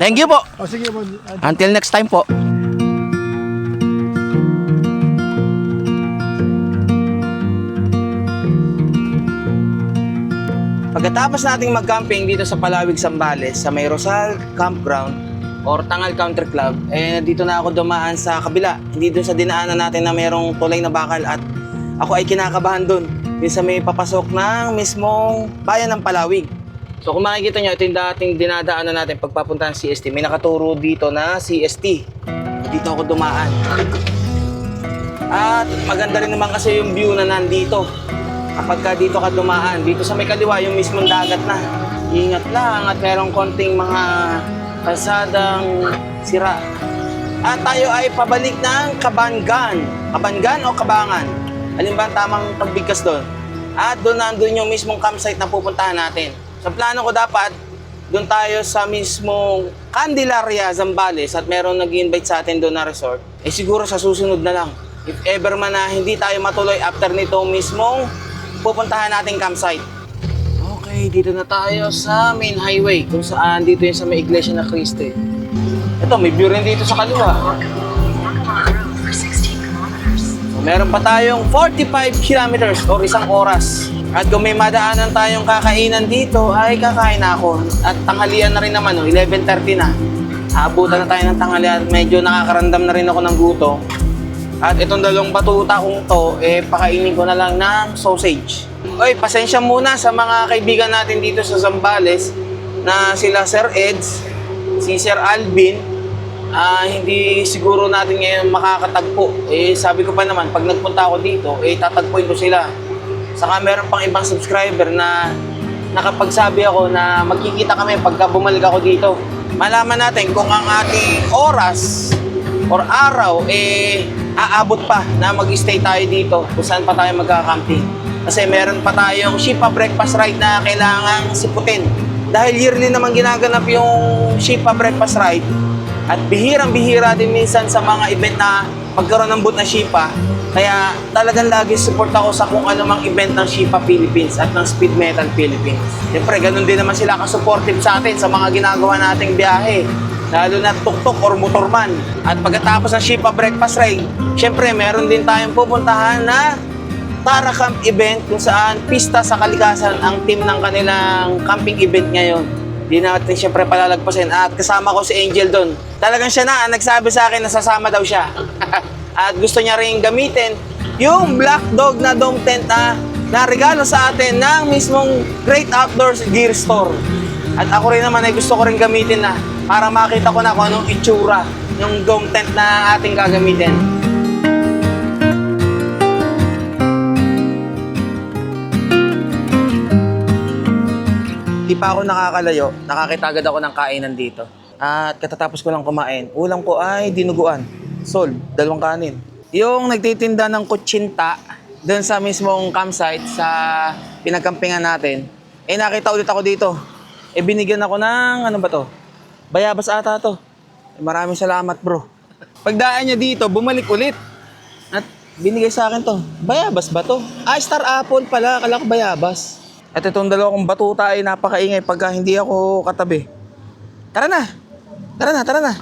Thank you po. O sige po. Until next time po. Pagkatapos nating mag-camping dito sa Palawig, Zambales, sa may Rosal Campground or Tangal Country Club, dito na ako dumaan sa kabila. Hindi doon sa dinaanan natin na mayroong tulay na bakal at ako ay kinakabahan doon. Yung sa may papasok ng mismong bayan ng Palawig. So kung makikita nyo, ito yung dating dinadaanan natin pagpapunta ng CST. May nakaturo dito na CST. Dito ako dumaan. At maganda rin naman kasi yung view na nandito. Kapag ka dito ka dumaan, dito sa may kaliwa, yung mismong dagat na. Ingat lang at merong konting mga kalsadang sira. At tayo ay pabalik ng Kabangan. Kabangan o Kabangan? Alin ba ang tamang pagbigkas doon? At doon nandun yung mismong campsite na pupuntahan natin. Sa plano ko dapat, doon tayo sa mismong Candelaria, Zambales at meron nag-invite sa atin doon na resort. Siguro sa susunod na lang. If ever man na hindi tayo matuloy after nito mismong pupuntahan nating campsite. Okay, dito na tayo sa main highway kung saan dito yung sa may Iglesia na Cristo. Ito, may view rin dito sa kaliwa. So, meron pa tayong 45 kilometers or isang oras. At kung may madaanan tayong kakainan dito, ay kakain na ako. At tanghalian na rin naman, 11:30 na. Abutan na tayo ng tanghalian. Medyo nakakaramdam na rin ako ng gutom. At itong dalawang batuta kong to, pakainin ko na lang ng sausage. Oy, pasensya muna sa mga kaibigan natin dito sa Zambales na sila Sir Eds, si Sir Alvin. Hindi siguro natin ngayon makakatagpo. Sabi ko pa naman, pag nagpunta ako dito, tatagpuin ko sila. Saka meron pang ibang subscriber na nakapagsabi ako na magkikita kami pagka bumalik ako dito. Malaman natin kung ang ating oras or araw, aabot pa na mag-stay tayo dito kung saan pa tayo magkakamping. Kasi meron pa tayong Shipa Breakfast Ride na kailangang siputin. Dahil yearly naman ginaganap yung Shipa Breakfast Ride at bihirang-bihira din minsan sa mga event na magkaroon ng boot na Shipa. Kaya talagang lagi support ako sa kung ano mang event ng Shipa Philippines at ng Speed Metal Philippines. Siyempre, ganun din naman sila ka-supportive sa atin sa mga ginagawa nating biyahe. Lalo na tuk-tuk or motorman. At pagkatapos ng Shipa Breakfast Ride, syempre meron din tayong pupuntahan na Tara Camp event kung saan pista sa kalikasan ang team ng kanilang camping event ngayon. Di natin syempre palalagpasin at kasama ko si Angel doon. Talagang siya na ang nagsabi sa akin na sasama daw siya. At gusto niya rin gamitin yung Black Dog na dome tent na regalo sa atin ng mismong Great Outdoors Gear Store. At ako rin naman ay gusto ko rin gamitin na para makita ko na kung anong itsura ng dome tent na ating gagamitin. Di pa ako nakakalayo, nakakita agad ako ng kainan dito. At katatapos ko lang kumain, ulam ko ay dinuguan, sol, 2 kanin. Yung nagtitinda ng kutsinta doon sa mismong campsite sa pinagkampingan natin, nakita ulit ako dito. Binigyan ako ng, ano ba to? Bayabas ata to. Maraming salamat bro. Pagdaan niya dito, bumalik ulit. At binigay sa akin to. Bayabas ba to? Star apple pala. Akala ko bayabas. At itong dalawang batuta ay napakaingay pagka hindi ako katabi. Tara na. Tara na, tara na.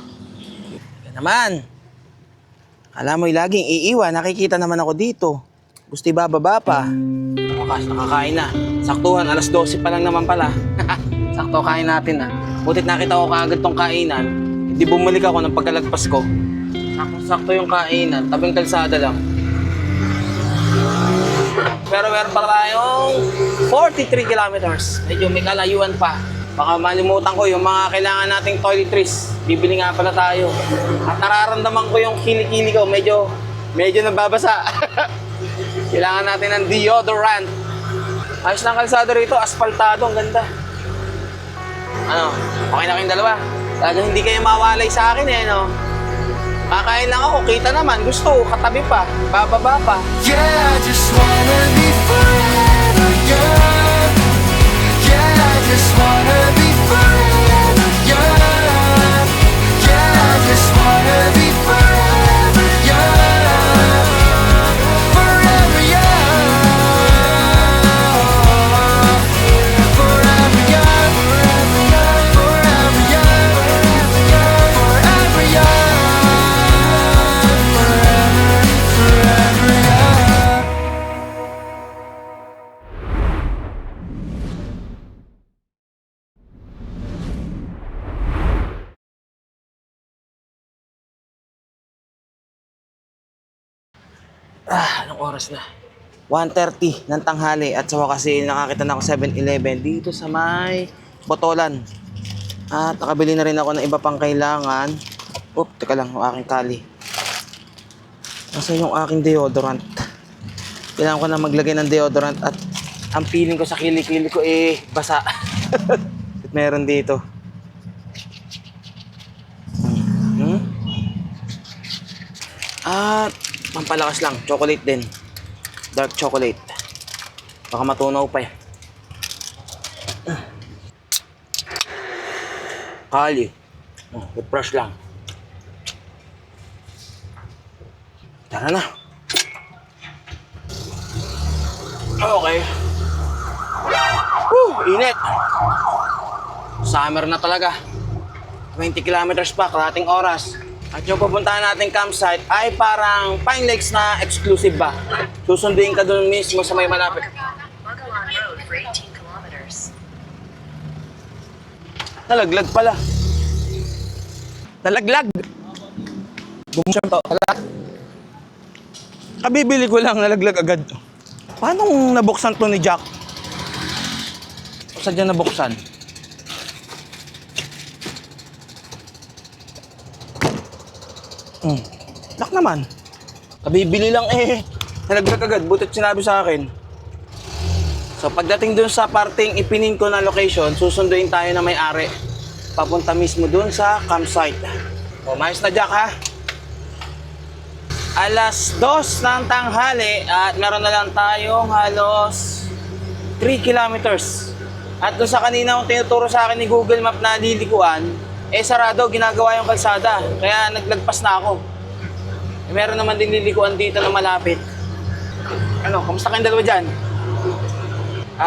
Yan naman. Alam mo'y laging iiwan. Nakikita naman ako dito. Gusto ibababa pa. Wakas, nakakain na. Saktuhan, alas 12 pa lang naman pala. Sakto, kain natin na. Butit nakita ko kaagad tong kainan. Hindi bumalik ako ng pagkalagpas ko. Sakto yung kainan. Tabing kalsada lang. Pero meron pa tayong 43 kilometers. Medyo may kalayuan pa. Baka malimutan ko yung mga kailangan nating toiletries. Bibili nga pala tayo. At nararamdaman ko yung kilikili ko. Medyo nababasa. Kailangan natin ng deodorant. Ayos ng kalsada rito. Asfaltado. Ang ganda. Ano? Okay na kayong dalawa? Talagang hindi kayo mawalay sa akin no? Kakain lang ako, kita naman, gusto, katabi pa, bababa pa. Yeah, I just wanna be forever young. Yeah, I just wanna be forever young. Yeah, I just wanna be forever young. Forever young. Forever young, forever young, forever young. Anong oras na? 1:30 ng tanghali at sa kasi nakakita na ako 7-Eleven dito sa may Botolan. At nakabili na rin ako ng iba pang kailangan. Teka lang, yung aking tali. Nasa yung aking deodorant. Kailangan ko na maglagay ng deodorant at ang feeling ko sa kilikili ko basa. At meron dito. At pampalakas lang, chocolate din. Dark chocolate. Baka matunaw pa eh. Kali. Refresh lang. Tara na. Okay. Init. Summer na talaga. 20 kilometers pa, kalating oras. At yung pupuntahan nating campsite ay parang Pine Lakes na exclusive ba? Susunduin ka doon mismo sa may malapit. Bagawan Road for 18 kilometers. Nalaglag pala. Nalaglag. Bumsyam to. Kabibili ko lang, nalaglag agad. Paano nabuksan to ni Jack? O sadya nabuksan? Lock naman. Kabibili lang nalaglag agad. Butit sinabi sa akin. So pagdating dun sa parting ipinin ko na location, susunduin tayo na may-ari. Papunta mismo dun sa campsite. O, mayos na Jack ha. Alas 2 ng tanghali at meron na lang tayong halos 3 kilometers. At dun sa kanina kong tinuturo sa akin ni Google Map na lilikuan, sarado, ginagawa yung kalsada. Kaya naglagpas na ako. Meron naman din lilikuan dito na malapit. Ano, kamusta kayong dalawa dyan?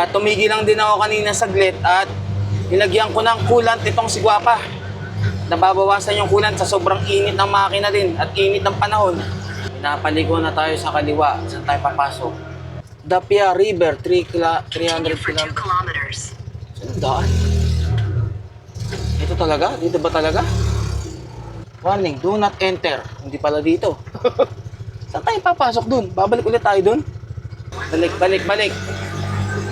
Tumigil lang din ako kanina saglit at nilagyan ko ng coolant itong si Guapa. Nababawasan yung coolant sa sobrang init ng makina din at init ng panahon. Napaliko na tayo sa kaliwa. Saan tayo papasok? Dapia River, 300 For 2 km. kilometers. Saan daan? Ito talaga? Dito ba talaga? Warning, do not enter. Hindi pala dito. Saan tayo papasok dun? Babalik ulit tayo dun? Balik.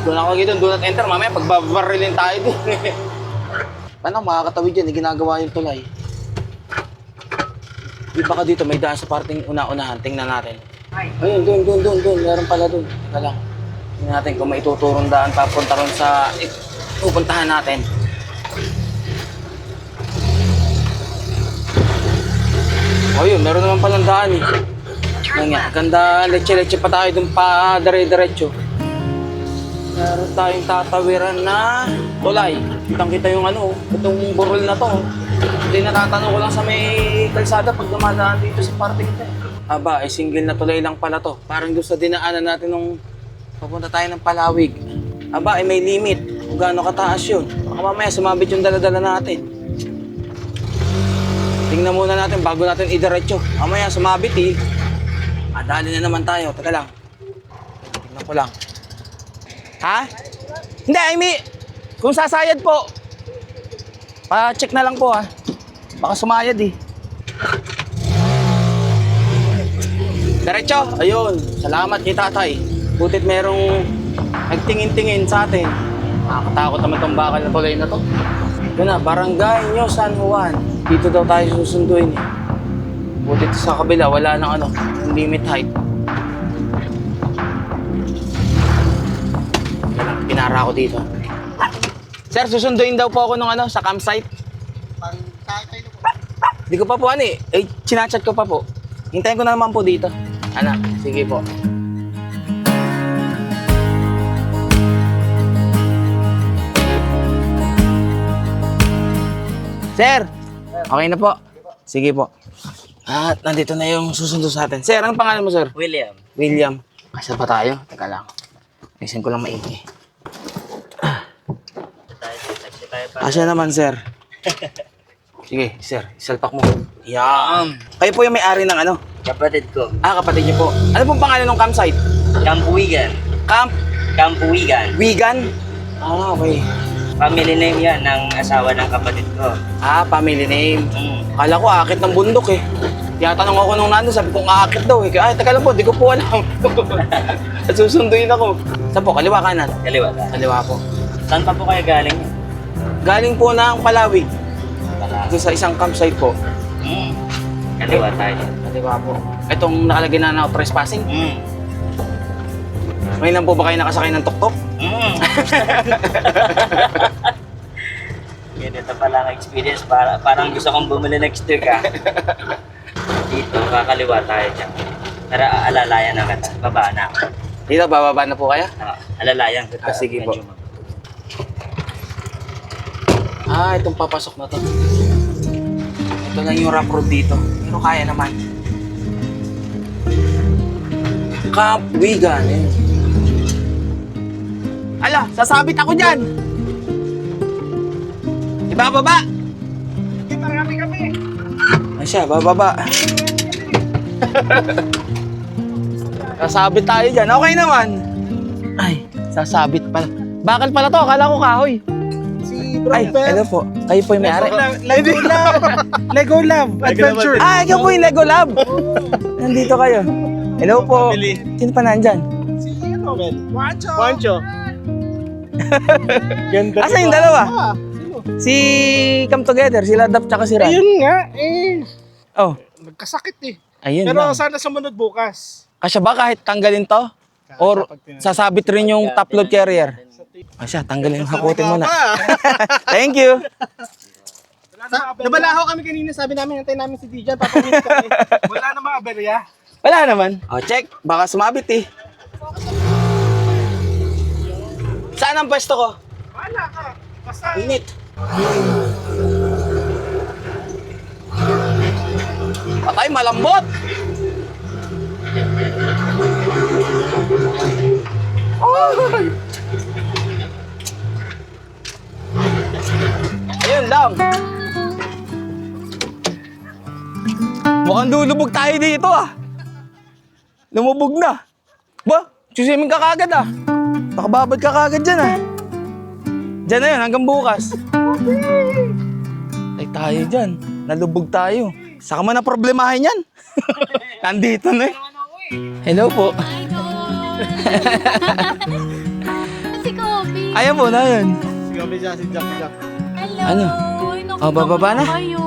Doon ako lagi dun, do not enter. Mamaya pagbabarilin tayo dun. Paano makakatawid dyan? Ginagawa yung tulay. Di baka dito may daan sa parting una-unahan. Tingnan natin. Ayun, dun. Meron pala dun. Teka lang. Tingnan natin kung may ituturong daan papunta ron sa pupuntahan natin. Ayun, meron naman palang daan eh. Yan nga, ganda, leche-leche pa tayo dun pa, dire-diretso. Meron tayong tatawiran na tulay. Kitang-kita yung itong burol na to. Hindi natatanong ko lang sa may kalsada pag dumadaan dito sa parting ito. Aba, single na tulay lang pala to. Parang doon sa dinaanan natin nung papunta tayo ng Palawig. Aba, may limit kung gaano kataas yun. Baka mamaya sumabit yung dala-dala natin. Tingnan muna natin bago natin idiretso. Mamaya sumabit Dali na naman tayo. Teka lang. Tingnan ko lang. Ha? Hindi, Amy. Kung sasayad po. Pa-check na lang po ha. Baka sumayad Diretso. Ayun. Salamat kay tatay. Butit merong nagtingin-tingin sa atin. Nakakatakot naman tong bakal na tulay na to. Ito na, Barangay Nyo San Juan. Dito daw tayo susunduin Butit sa kabila, wala nang limit height. Pinara ako dito. Sir, susunduin daw po ako nung sa campsite. Hindi ko pa po chinachat ko pa po. Hintayin ko na naman po dito. Anak, sige po. Sir, okay na po. Sige po. At nandito na yung susundo sa atin. Sir, anong pangalan mo, sir? William. Asa pa tayo? Teka lang. Isin ko lang maigi. Asa naman, sir? Sige, sir. Isalpak mo. Yan. Kayo po yung may-ari ng Kapatid ko, kapatid niyo po. Ano pong pangalan ng campsite? Camp Wigan. Camp Camp Wigan. Wigan? Okay. Family name yan ng asawa ng kapatid ko. Family name. Mm. Kala ko akit ng bundok Tinatanong ako nung nandun, sabi ko aakit daw eh. Ay, teka lang po, di ko po alam. At susunduin ako. Saan po, kaliwa kanan? Kaliwa tayo. Kaliwa po. Saan pa po kayo galing? Galing po ng Palawig. Doon sa isang campsite po. Kaliwa tayo. Kaliwa po. Itong nakalagay na no trespassing. Ngayon lang po ba kayo nakasakay ng tuktok? Ganito pala ang experience. Parang gusto kong bumili next week ah. Dito, kakaliwa tayo dyan. Tara, alalayan na kita. Baba na ako. Dito, bababa na po kaya? Alalayan kita. Sige po. Medyo mag- Itong papasok na to. Ito lang yung rough road dito. Pero kaya naman. Camp Wigan. Ala, sasabit ako dyan! Ibababa! Kami. Ay siya, bababa. Sasabit tayo dyan. Okay naman. Ay, sasabit pala. Bakal pala to, akala ko kahoy. Ay, hello po. Kayo po yung may-ari. Lego Love! Lego Love Adventure! Ikaw po yung Lego Lab. Nandito kayo. Hello po. Sino pa nandyan? Si ano, men? Juancho! Ganda. Asa yung dalawa? Si Come Together, sila Dap tsaka si Ran. Ayun nga, eh. Oh, Nagkasakit eh. ayun Pero lang. sana sumunod bukas. Kasya ba kahit tanggalin to? Or sasabit rin yung top load carrier? Kasya, tanggalin yung hakutin mo na. Thank you. Nabalaho kami kanina, sabi namin, antay namin si Dijan, papamit kami. Wala na mga aberya. Wala naman. Oh, check. Baka sumabit eh. Saan ang pwesto ko? Wala ka. Basta Init. Patay, malambot. Ay. Ayun lang. Mukhang lulubog tayo dito ah. Lumubog na. Ba, susimin ka kagad ah. Nakababad ka kagad dyan ah. Diyan na yun, hanggang bukas. Ay tayo dyan. Nalubog tayo. Saka mo na problemahin yan. Nandito na eh. Hello po. Si Kobe. Ayaw po na yun. si Jack. Hello. Ano? Oh, bababa na? Kayo.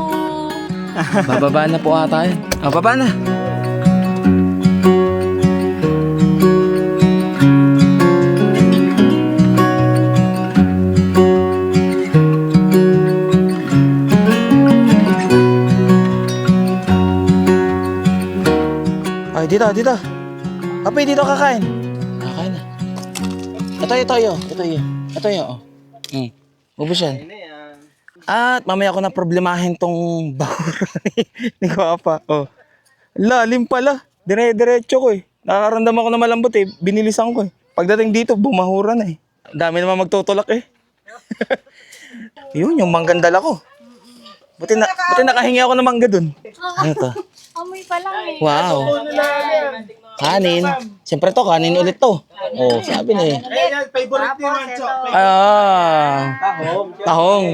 Bababa na po ata yun. Oh, baba na. Ay, dito. Kape, dito kakain. Kakain na. Ito yun. Ito yun, oh. Ubus yan. At mamaya ko na problemahin tong bahura ni Guapa. Oh. Lalim pala. Dire-diretso ko eh. Nakakaramdam ako na malambot eh. Binilisan ko eh. Pagdating dito, bumahura na eh. Ang dami naman magtutulak eh. Yun, yung manggandala ko. Buti nakahingi ako ng mangga dun. Ano to? Amoy pa lang eh. Wow. Kanin. Siyempre to, kanin ulit to. Oh, sabi na eh. Ayan, favorite ni Juancho. Tahong.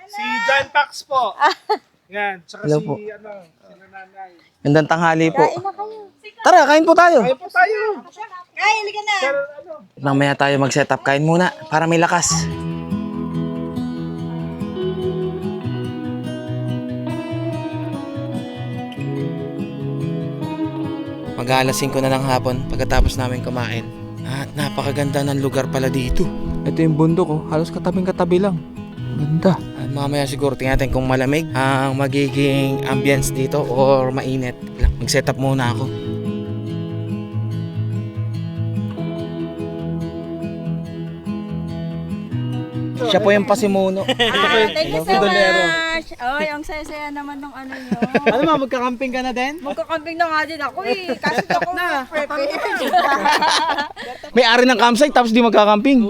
Si John Pax po. Yan, tsaka Hello si, po. si nanay. Gandang tanghali po. Tara, kain po tayo. Ayun po tayo. Mamaya tayo mag-set up. Kain muna para may lakas. Mag-aalas 5 na ng hapon pagkatapos namin kumain. At napakaganda ng lugar pala dito. Ito yung bundok oh. Halos katabing-katabi lang. Ganda. At mamaya siguro tingnan natin kung malamig ang magiging ambience dito or mainit. Mag-set up muna ako. Siya po yung pasimuno. Thank you so much. Ay, ang saya-saya naman ng ano nyo. Ano ma, magka-camping ka na din? Magkakamping na nga din ako eh. Kasi ako na. May-ari ng campsite tapos di magkakamping.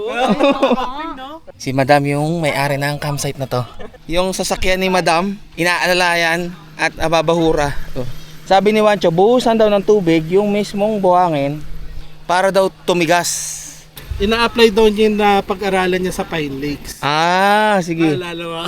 Si Madam yung may-ari ng campsite na to. Yung sasakyan ni Madam, inaalalayan at ababahura. Oh. Sabi ni Wancho, buhusan daw ng tubig yung mismong buhangin para daw tumigas. Ina-apply daw niya na pag-aralan niya sa Pine Lakes. Sige. Alala mo.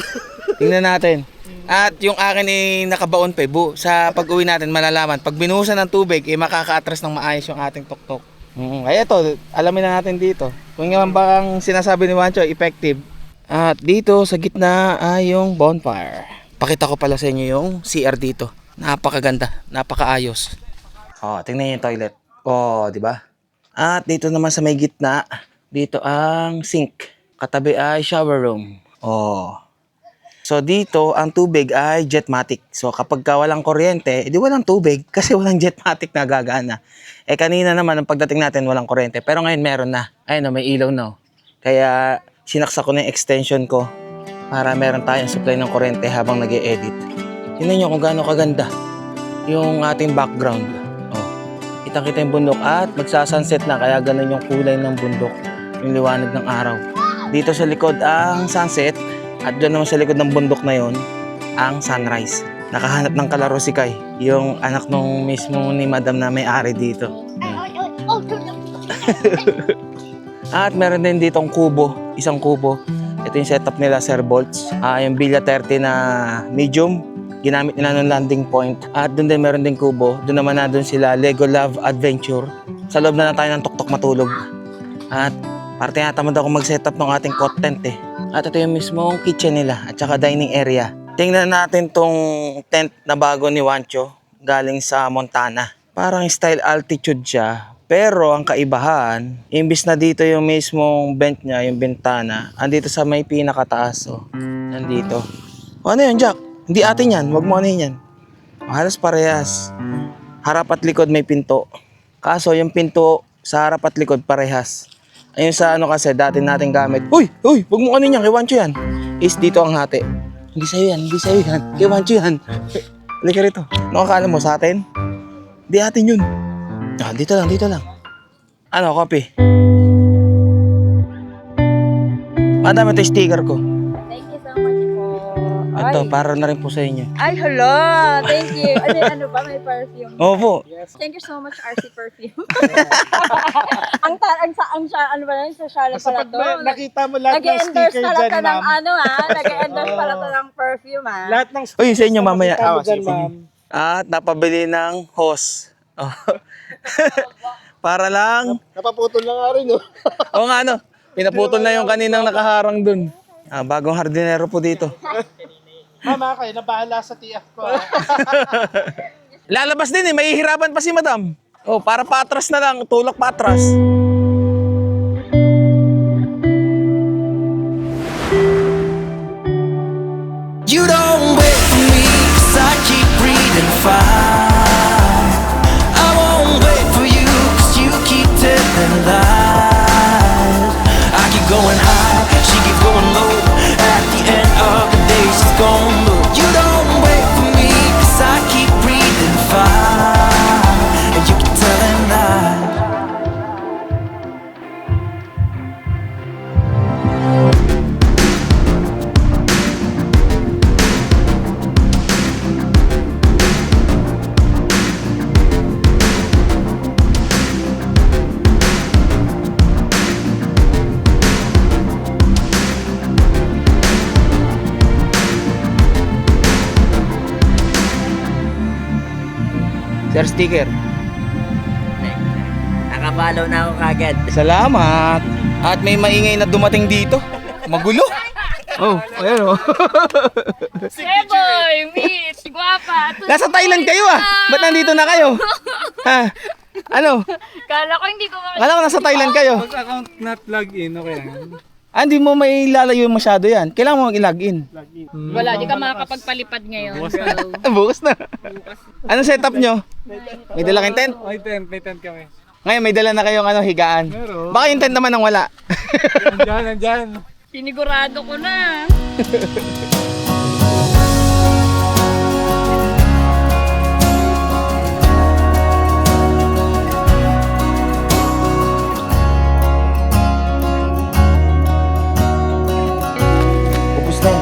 Tingnan natin. At yung akin ay nakabaon pa. Sa pag-uwi natin malalaman. Pag binuhusan ng tubig, makaka-atras ng maayos yung ating tuktok. Kaya ito, alamin na natin dito. Kung nga ba ang sinasabi ni Juancho, effective. At dito sa gitna ay yung bonfire. Pakita ko pala sa inyo yung CR dito. Napakaganda, napakaayos. Oh, tingnan niyo yung toilet. Oh, di ba? At dito naman sa may gitna, dito ang sink. Katabi ay shower room. Oh. So dito, ang tubig ay jetmatic. So kapag walang kuryente, edi walang tubig kasi walang jetmatic na gagana. Kanina naman, ang pagdating natin, walang kuryente. Pero ngayon meron na. Ayun, may ilaw na. Kaya sinaksak ko na yung extension ko para meron tayong supply ng kuryente habang nag-e-edit. Tingnan nyo kung gaano kaganda yung ating background. Oh. Kitang-kita yung bundok at magsasunset na kaya ganun yung kulay ng bundok, yung liwanag ng araw. Dito sa likod ang sunset. At doon naman sa likod ng bundok na yon, ang sunrise. Nakahanap ng kalaro si Kai, yung anak nung mismo ni Madam na may-ari dito. At meron din ditong kubo, isang kubo. Ito yung setup nila, Sir Bolts. Yung Villa 30 na medium, ginamit nila ng landing point. At doon din meron din kubo. Doon naman na doon sila, Lego Love Adventure. Sa loob na lang tayo ng tuktok matulog. At parte natamad ako mag-setup ng ating cot tent eh. At ito yung mismong kitchen nila at saka dining area. Tingnan natin tong tent na bago ni Juancho galing sa Montana. Parang style altitude siya. Pero ang kaibahan, imbis na dito yung mismong vent niya, yung bintana, andito sa may pinakataas. Oh. Nandito. O ano yun, Jack? Hindi atin yan. Huwag mo ano yan. Halos parehas. Harap at likod may pinto. Kaso yung pinto sa harap at likod parehas. Ayun sa ano kasi, dati nating gamit. Uy! Huwag mo kanin yan, kay Juancho yan. Is dito ang hati. Hindi sa'yo yan. Kay Juancho yan. Halika rito. Ano akala mo sa atin? Di atin yun. Dito lang. Ano, copy? Madami ito yung sticker ko. Thank you so much po. Ito, para na rin po sa inyo. Ay, hello. Thank you. Ano ba? May perfume. Opo. Thank you so much, RC Perfume. ano ba yan? Sa Charlotte Basta pala pag to. nakita mo lahat ng Nag-endorse sticker pala dyan, to ng ma'am. Nag-endorse pala to ng perfume, Lahat ng Uy, sa inyo mamaya. nakita mo dyan, Sige. ma'am. At napabili ng hose. Oh. Para lang. Napaputol na nga rin, oh. Oo nga, ano. Pinaputol na yung kaninang nakaharang dun. Bagong hardinero po dito. Mama, kayo nabahala sa TF ko. Lalabas din eh. Mahihirapan pa si Madam. Oh, para patras na lang. Tulak patras. You don't wait for me, 'cause I keep breathing fine. I won't wait for you, 'cause you keep telling lies. I keep going high, she keeps going low. At the end of the day, she's gone low. You don't wait for me, 'cause I keep breathing fine. And you keep telling lies. Sir Sticker. Nakapalaw na ako kagad. Salamat. At may maingay na dumating dito. Magulo. Oh, ayan oh. Hey boy, Mitch, guwapa. Nasa Thailand kayo ah. Ba't nandito na kayo? Ha? Ano? Kala ko hindi ko Kala ko nasa Thailand kayo. Account not login, okay lang. Hindi mo may lalayo masyado yan. Kailangan mo mag-login. Wala, di ka makakapagpalipad ngayon. Bukas na. Anong setup nyo? May dala kayong tent? May tent kami. Ngayon may dala na kayong higaan. Meron. Baka yung tent naman ang wala. Nandyan. Sinigurado ko na. Ubus na.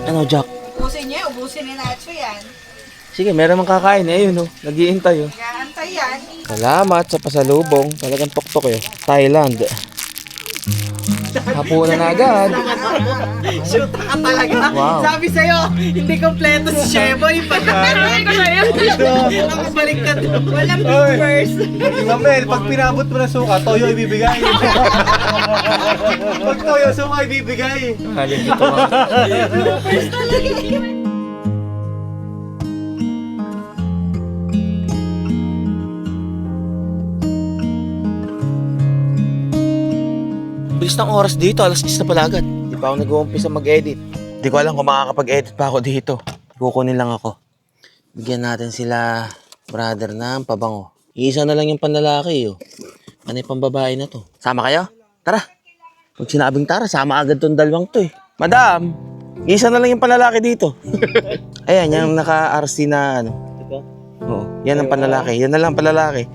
Ano, Jack? Ubusin niya, ubusin ni Nacho yan. Sige, meron mang kakain. Ayun oh. Naghihintay oh. Yaantay yan. Salamat sa pasalubong. Talagang tuktok eh. Thailand. Hapunan na agad. Shoot ka talaga. Wow. Sabi sa'yo, hindi kompleto si Sheboy. Sabi ko sa'yo. Nakabalik ka doon. Walang first. Mamel, pag pinabot mo na suka, toyo ibibigay. Pag toyo, suka ibibigay. Halin dito mga. Bilis ng oras dito, alas 10 na pala agad. Di pa ako nag-uumpisa mag-edit. Di ko alam kung makakapag-edit pa ako dito. Kukunin lang ako. Bigyan natin sila, brother, ng pabango. Iisa na lang yung panlalaki, oh. Ano yung pambabae na to? Sama kayo? Tara. Pag sinabing tara, sama agad tong dalawang to, eh. Madam, isa na lang yung panlalaki dito. Ayan, yung naka-RC na ano. Oo, yan ang panlalaki. Yan na lang panlalaki.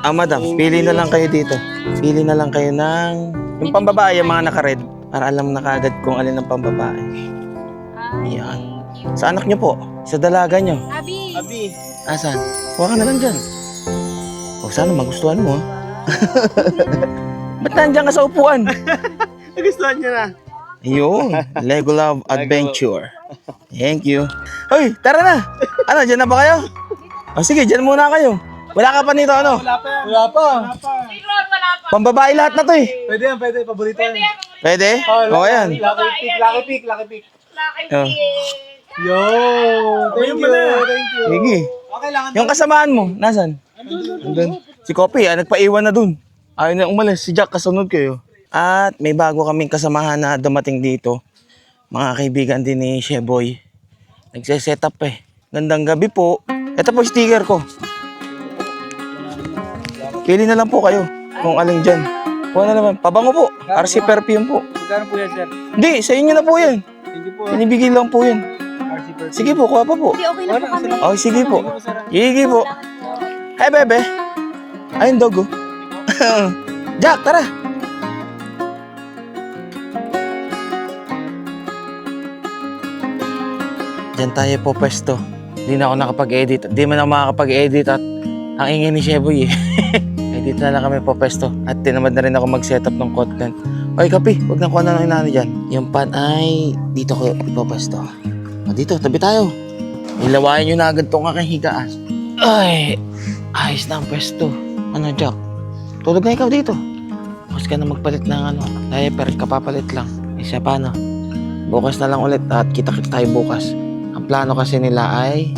Madam, pili na lang kayo dito. Pili na lang kayo ng... Yung pambabae, yung mga naka-red. Para alam na kagad kung alin ang pambabae. Yan. Sa anak nyo po. Sa dalaga nyo. Abi. Asan? Huwag ka na lang dyan. O, sana magustuhan mo, ha? Ba't nandiyan ka sa upuan? Nagustuhan niya na. Ayun, Lego Love Adventure. Thank you. Hoy, tara na. Ano, dyan na ba kayo? O sige, dyan muna kayo. Wala ka pa nito, ano? Wala pa. Pambabae lahat na to, eh. Pwede yan, pwede. Paborito yan. Pwede? O, ayan. Lucky pick. Oh. Yo! Thank you. Sige. Okay lang. Yung kasamahan mo, nasan? Andun. Si Kopi, nagpaiwan na dun. Ayaw na umalis. Si Jack, kasunod kayo. At may bago kaming kasamahan na dumating dito. Mga kaibigan din ni Sheboy. Nagse-set up, eh. Gandang gabi po. Ito po yung sticker ko. Pili na lang po kayo kung alin dyan. Kuha na naman. Pabango po. RC perfume po. Magkano po yan, sir? Hindi, sa inyo na po yan. Thank you po. Binibigay lang po yan. RC per Sige po, kuha pa po. Okay na po kami. Oh, sige po. Sige po. Hey, bebe. Ayun, dog, oh. Jack, tara. Diyan tayo po pwesto. Hindi na ako nakapag-edit. Hindi man ako makakapag-edit at ang ingay ni Sheboy, eh. Dito na lang kami po pwesto. At tinamad na rin ako mag-setup ng content. Oy, Kapi, huwag na kuha na ng inano dyan. Yung pan ay dito ko ipopwesto. Dito, tabi tayo. Ilawayan nyo na agad tong aking higaan. Ay, ayos na ang pwesto. Ano, Jack? Tulog na ikaw dito. Bukas ka na magpalit ng ano, diaper, kapapalit lang. Siya paano? Bukas na lang ulit at kita-kita tayo bukas. Ang plano kasi nila ay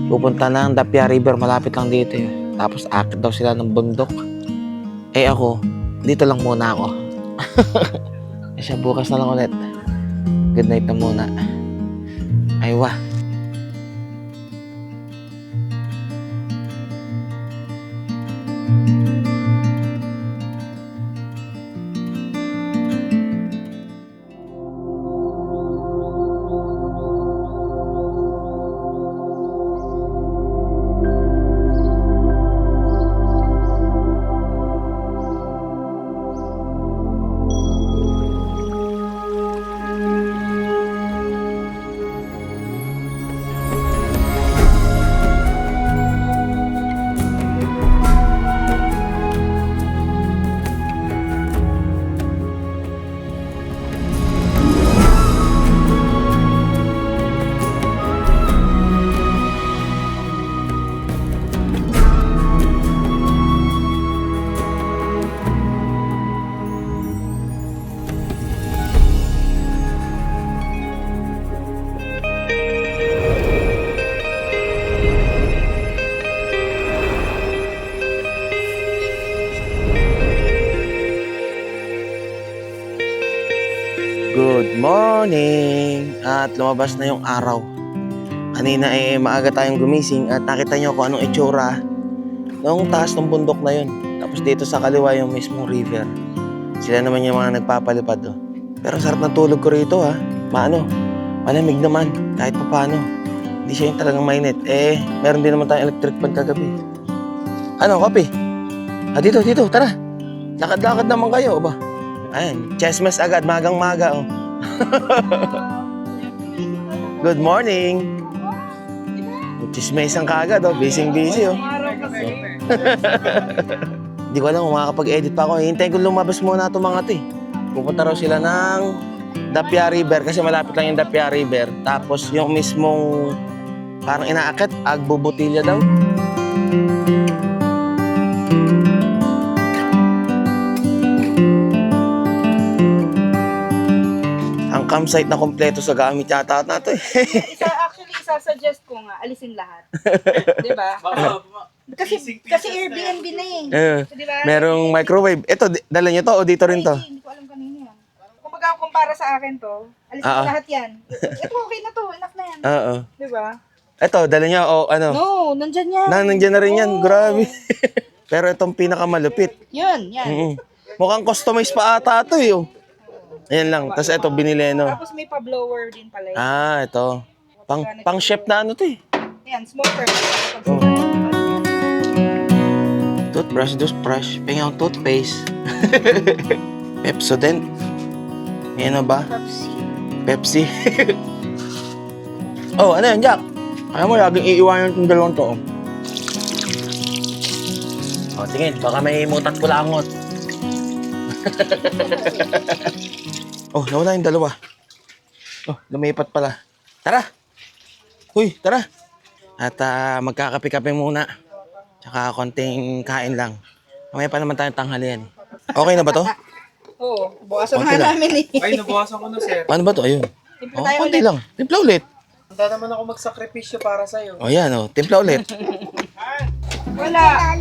pupunta ng Dapia River, malapit lang dito yun. Tapos akit daw sila ng bundok. Eh ako, dito lang muna ako. Siya bukas na lang ulit. Good night na muna. Ay wah. Good morning! At lumabas na yung araw. Kanina maaga tayong gumising at nakita nyo kung anong itsura noong taas ng bundok na yun. Tapos dito sa kaliwa yung mismong river. Sila naman yung mga nagpapalipad. Oh. Pero sarap ng tulog ko rito, ha. Malamig naman kahit pa paano. Hindi siya yung talagang mainit. Meron din naman tayong electric fan kagabi. Ano, Kapi? Dito, tara. Lakad-lakad naman kayo, ba? Ayan, chessmas agad, magang-maga, oh. Good morning! Chismesan ka agad, oh. Busy-busy, oh. Hindi ko alam kung makakapag-edit pa ako. Hintayin ko lumabas muna itong mga to, eh. Pupunta raw sila ng Dapia River kasi malapit lang yung Dapia River. Tapos yung mismong parang inaakit, Agbobotilya daw. Ang campsite na kompleto sa gamit yata nato eh. Actually, isa-suggest ko nga, alisin lahat. Di ba? Kasi Airbnb na eh. Di ba? Merong microwave. Ito, dala nyo to o dito rin to? Hindi ko alam kanina yan. Kung kumpara sa akin to, alisin ko lahat yan. Ito okay na to, enough na yan. Oo. Di ba? Ito, dala nyo o ano? No, nandyan yan. Nandiyan na rin yan, grabe. Pero itong pinakamalupit. Yun, yan. Mukhang customized pa ata ito eh. Oh. Ayan lang. Tapos ito, binili no. Tapos may pa-blower din pala yun. Ah, ito. Pang chef na ano to eh. Yan, smoker. Toothbrush, pengang toothpaste. Pepsodent. Ano ba? Pepsi. Oh, ano yan, Jack? Alam mo, laging iiwanan itong dalawang to. Oh, tingin, baka may mutat kulangot. Oh, nawala yung dalawa. Oh, lumipat pala. Tara! Huy, tara! At magkakape-kape muna. Tsaka konting kain lang. Mamaya pa naman tayong tanghalian. Okay na ba to? Oo, bukasan Okay nga lang. namin eh. Ay, nabawasan ko na, sir. Paano ba to? Ayun. Timpla Oh, tayo konti ulit. lang. Timpla ulit. Handa naman ako magsakripisyo para sa'yo. Oh, yan oh. Timpla ulit. Wala.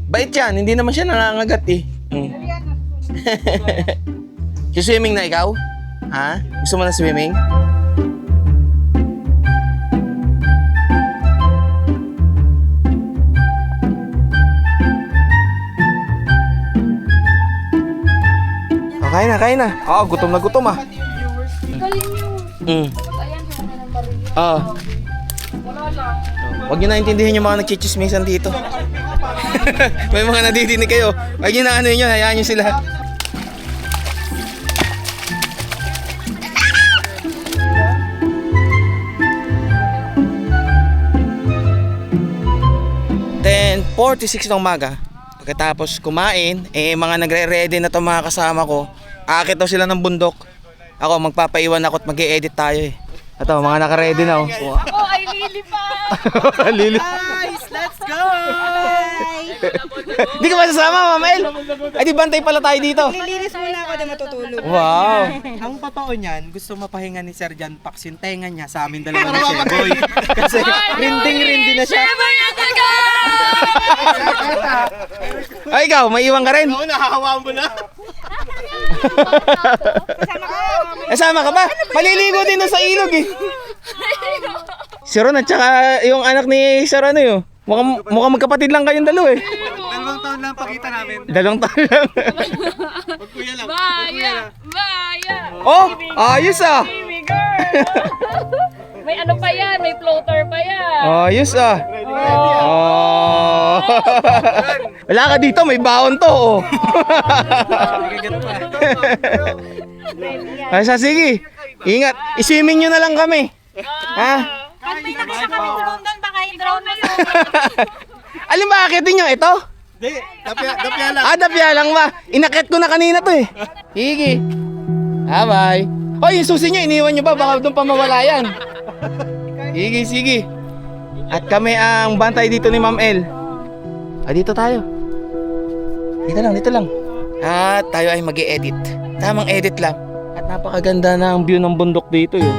Bait yan. Hindi naman siya nangangagat eh. Swimming na ikaw? Ha? Gusto mo na swimming? Oh, kain na. Oo, gutom na gutom ah. Oo. Huwag nyo naintindihan yung mga nagchichismisan dito. May mga nadidinig kayo. Huwag nyo na ano yun, hayaan nyo sila. Then, 46 ng umaga. Pagkatapos kumain, mga nagre-ready na itong mga kasama ko. Aakit daw sila ng bundok. Ako, magpapaiwan ako at mag-e-edit tayo eh. Ito, mga naka-ready na oh. Ako ay lilipad. Lili. Guys, let's go! Di ka ba sasama, Ma'am El? Ay, di bantay pala tayo dito. Lilinis muna ako na matutulog. Wow. Ang totoo niyan, gusto mapahinga ni Sir John Pax yung tenga niya sa amin dalawa ni Sheboy. Kasi rinding-rindi na siya. Ay, ikaw, may iwan ka rin. Oo, nahahawaan mo na. Kasama ka ba? Maliligo din doon sa ilog eh. Si Ron at saka yung anak ni Sir ano yun. Mukhang magkapatid lang kayong dalawa eh. 2 taon lang pakita namin. 2 taon lang. Kuya lang. Baya! Oh, ayos ah. Baby girl! May ano pa yan, may floater pa yan. Ayos ah. Oh. Wala ka dito, may baon to oh. Ay, sige. Ingat. I-swimming nyo na lang kami. Ha? At may nakita kami drone doon, baka yung drone na yun. Alam ba, akitin nyo ito? Hindi, dapya lang. Dapya lang ba? Inakit ko na kanina to eh. Sige. Bye. Hoy, yung susi nyo, iniwan nyo ba? Baka doon pa mawala yan. Sige. At kami ang bantay dito ni Ma'am El. Dito tayo. Dito lang. At tayo ay mag-e-edit. Tamang edit lang. At napakaganda na ang view ng bundok dito yun.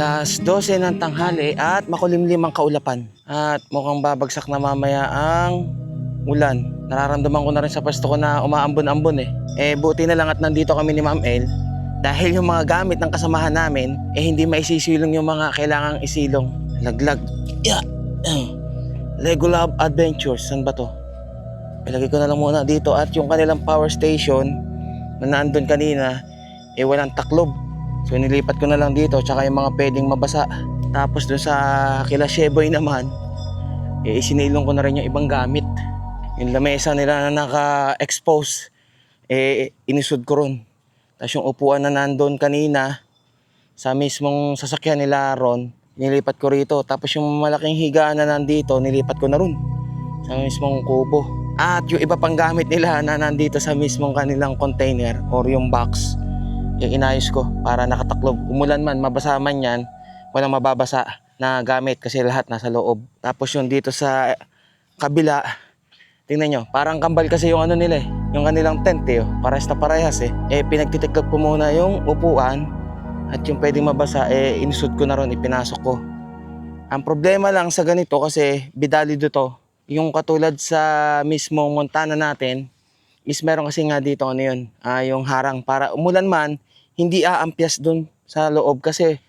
Alas 12 ng tanghali at makulimlim ang kaulapan. At mukhang babagsak na mamaya ang ulan. Nararamdaman ko na rin sa pwesto ko na umaambon-ambon eh. Buti na lang at nandito kami ni Ma'am El. Dahil yung mga gamit ng kasamahan namin, hindi maisisilong yung mga kailangang isilong. Laglag. Yeah. Lego Lab Adventures. Saan ba to? Ilagay ko na lang muna dito at yung kanilang power station na nandun kanina, walang taklob. So nilipat ko na lang dito tsaka yung mga pwedeng mabasa. Tapos dun sa kila Sheboy naman, isinilong ko na rin yung ibang gamit. Yung lamesa nila na naka-expose, inisud ko ron. Tapos yung upuan na nandun kanina, sa mismong sasakyan nila Ron, nilipat ko rito. Tapos yung malaking higaan na nandito, nilipat ko na ron sa mismong kubo. At yung iba pang gamit nila na nandito sa mismong kanilang container or yung box, yung inayos ko para nakataklob. Umulan man, mabasa man yan, walang mababasa na gamit kasi lahat nasa loob. Tapos yung dito sa kabila, tingnan nyo, parang kambal kasi yung ano nila eh, yung kanilang tent eh, parehas na parehas eh. Pinagtitiklop ko muna yung upuan at yung pwedeng mabasa inisud ko na ron, ipinasok ko. Ang problema lang sa ganito kasi bidalido to, yung katulad sa mismong Montana natin is meron kasi nga dito ano yun, yung harang para umulan man, hindi aampias dun sa loob kasi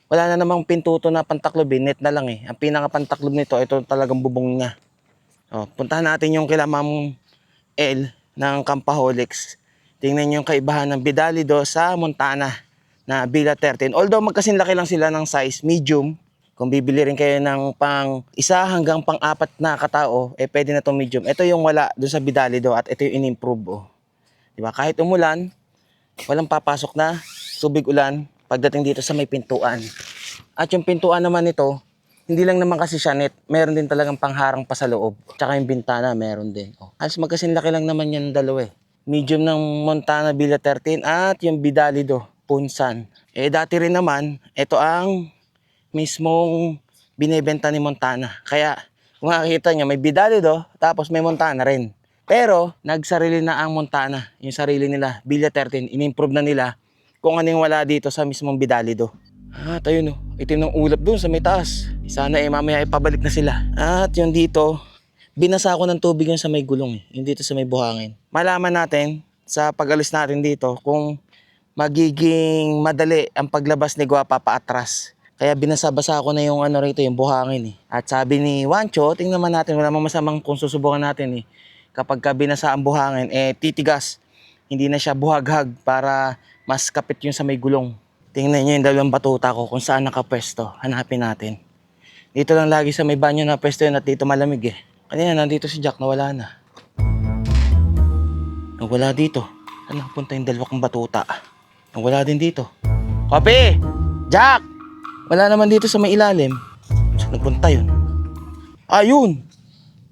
wala na namang pintuto na pantaklob eh, net na lang eh. Ang pinaka-pantaklob nito, ito talagang bubong niya. Puntahan natin yung kila Ma'am L ng Campaholics. Tingnan nyo yung kaibahan ng Bidalido sa Montana na Villa 13. Although magkasinlaki lang sila ng size, medium. Kung bibili rin kayo ng pang isa hanggang pang 4 na katao, pwede na itong medium. Ito yung wala dun sa Bidalido at ito yung in-improve. Diba? Kahit umulan, walang papasok na tubig ulan pagdating dito sa may pintuan. At yung pintuan naman nito, hindi lang naman kasi siya net, meron din talagang pangharang pa sa loob. Tsaka yung bintana, meron din. Halos magkasinlaki lang naman yan dalawa eh. Medium ng Montana Villa 13 at yung Bidalido, Punsan. Dati rin naman, ito ang mismong binebenta ni Montana. Kaya, kung makikita nyo, may Bidalido, tapos may Montana rin. Pero, nagsarili na ang Montana, yung sarili nila, Villa 13, in-improve na nila kung anong wala dito sa mismong Bidalido. At ayun itim ng ulap dun sa may taas. Sana mamaya ipabalik na sila. At yung dito, binasa ko ng tubig yung sa may gulong yung dito sa may buhangin. Malaman natin sa pag-alis natin dito kung magiging madali ang paglabas ni Guapa paatras. Kaya binasa-basa ko na yung ano rito, yung buhangin At sabi ni Wancho, tingnan naman natin, wala masamang kung susubukan natin Kapag binasa ang buhangin, titigas. Hindi na siya buhaghag para mas kapit yung sa may gulong. Tingnan nyo yung dalawang batuta ko kung saan nakapwesto. Hanapin natin. Dito lang lagi sa may banyo na pwesto yun at dito malamig Kanina nandito si Jack, nawala na. Nawala dito. Saan nakapunta yung dalawa kong batuta? Nawala din dito. Kopi! Jack! Wala naman dito sa may ilalim. Saan nagpunta yun? Ayun!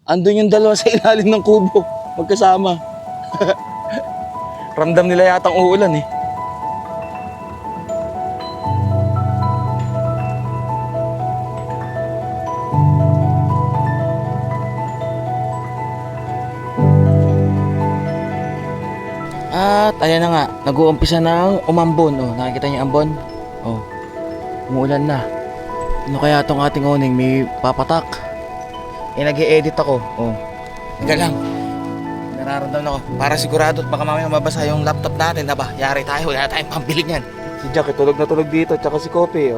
Andun yung dalawa sa ilalim ng kubo. Magkasama. Ramdam nila yatang uulan At ayan na nga, nag-uumpisa ng umambon. Nakikita niyo ambon? Umuulan na. Ano kaya itong ating uning? May papatak. Nag-i-edit ako. Teka lang. Nararamdaman ako. Para sigurado at baka mamaya mabasa yung laptop natin. Yari tayo. Wala tayong pambili niyan. Si Jack, tulog na tulog dito. Tsaka si Kopi.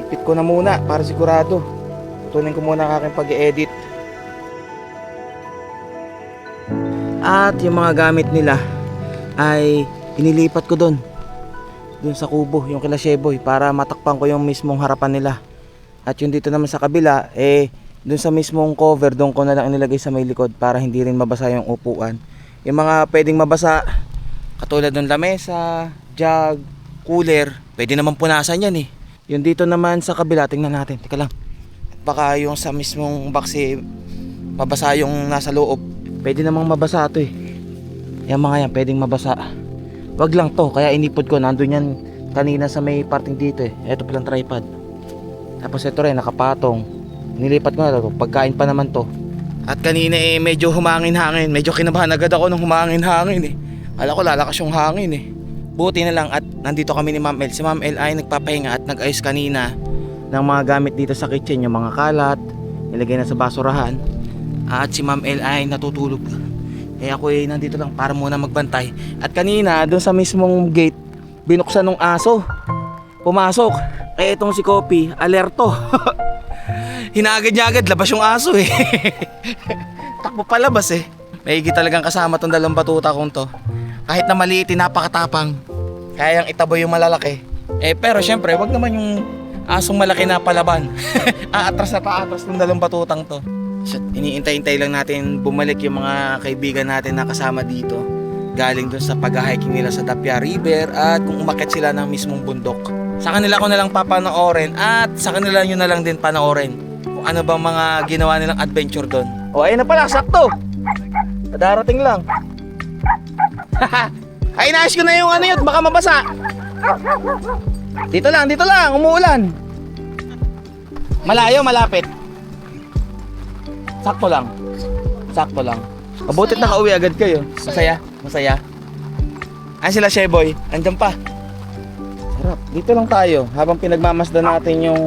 Ipit ko na muna para sigurado. Tutunin ko muna ang aking pag-i-edit. At yung mga gamit nila ay inilipat ko doon sa kubo, yung kila Sheboy, para matakpan ko yung mismong harapan nila. At yung dito naman sa kabila doon sa mismong cover, doon ko na lang inilagay sa may likod para hindi rin mabasa yung upuan. Yung mga pwedeng mabasa katulad ng lamesa, jug, cooler, pwede naman punasan yan Yung dito naman sa kabila, tingnan natin, teka lang, baka yung sa mismong box mabasa yung nasa loob. Pwede namang mabasa ito Yung mga yan, pwedeng mabasa. Wag lang to, kaya inipod ko. Nandun yan kanina sa may parting dito Ito palang tripod. Tapos ito rin, nakapatong. Nilipat ko na to, pagkain pa naman to. At kanina medyo humangin-hangin. Medyo kinabahan agad ako nung humangin-hangin Alam ko lalakas yung hangin Buti na lang at nandito kami ni Ma'am El. Si Ma'am El ay nagpapahinga at nag-ayos kanina ng mga gamit dito sa kitchen. Yung mga kalat, nilagay na sa basurahan. At si Ma'am El ay natutulog. Ako nandito lang para muna magbantay. At kanina doon sa mismong gate, binuksan ng aso. Pumasok. Kaya itong si Kopi, alerto. Hinagad niya agad, labas yung aso Takbo palabas Maigi talagang kasama tong dalawang batuta kong to. Kahit na maliit, napakatapang. Kayang itaboy yung malalaki. Pero syempre, wag naman yung asong malaki na palaban. Aatras na paatras ng dalawang batutang to. Iniintay-intay lang natin bumalik yung mga kaibigan natin na kasama dito. galing dun sa pag-hiking nila sa Dapia River at kung umakyat sila ng mismong bundok. Sa kanila ko na lang papanoorin at sa kanila nyo na lang din panoorin kung ano bang mga ginawa nilang adventure doon. O ayun na pala, sakto! Darating lang. Ay, inaayos ko na yung ano yun, baka mabasa. Dito lang, umuulan. Malayo, malapit. Sakto lang. Mabutit nakauwi agad kayo. Masaya. Ay sila Sheboy, andyan pa. Sarap. Dito lang tayo habang pinagmamasdan natin yung